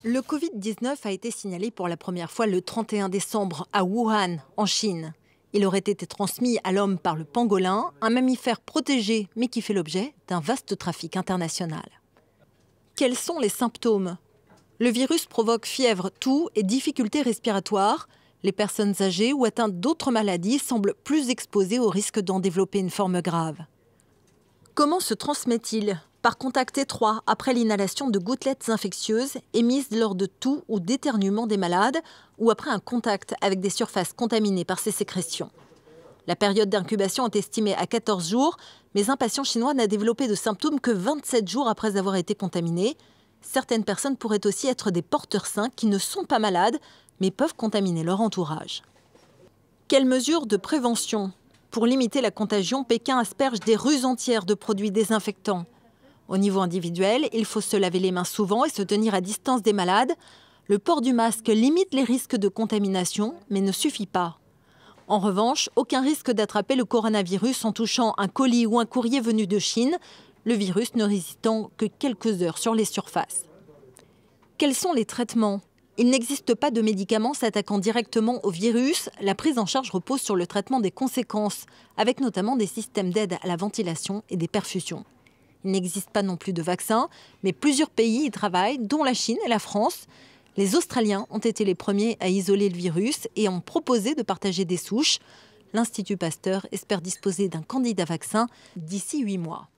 Le Covid-19 a été signalé pour la première fois le 31 décembre à Wuhan, en Chine. Il aurait été transmis à l'homme par le pangolin, un mammifère protégé mais qui fait l'objet d'un vaste trafic international. Quels sont les symptômes? Le virus provoque fièvre, toux et difficultés respiratoires. Les personnes âgées ou atteintes d'autres maladies semblent plus exposées au risque d'en développer une forme grave. Comment se transmet-il? Par contact étroit après l'inhalation de gouttelettes infectieuses émises lors de toux ou d'éternuement des malades ou après un contact avec des surfaces contaminées par ces sécrétions. La période d'incubation est estimée à 14 jours, mais un patient chinois n'a développé de symptômes que 27 jours après avoir été contaminé. Certaines personnes pourraient aussi être des porteurs sains qui ne sont pas malades, mais peuvent contaminer leur entourage. Quelles mesures de prévention? Pour limiter la contagion, Pékin asperge des rues entières de produits désinfectants. Au niveau individuel, il faut se laver les mains souvent et se tenir à distance des malades. Le port du masque limite les risques de contamination, mais ne suffit pas. En revanche, aucun risque d'attraper le coronavirus en touchant un colis ou un courrier venu de Chine, le virus ne résistant que quelques heures sur les surfaces. Quels sont les traitements? Il n'existe pas de médicaments s'attaquant directement au virus. La prise en charge repose sur le traitement des conséquences, avec notamment des systèmes d'aide à la ventilation et des perfusions. Il n'existe pas non plus de vaccin, mais plusieurs pays y travaillent, dont la Chine et la France. Les Australiens ont été les premiers à isoler le virus et ont proposé de partager des souches. L'Institut Pasteur espère disposer d'un candidat vaccin d'ici 8 mois.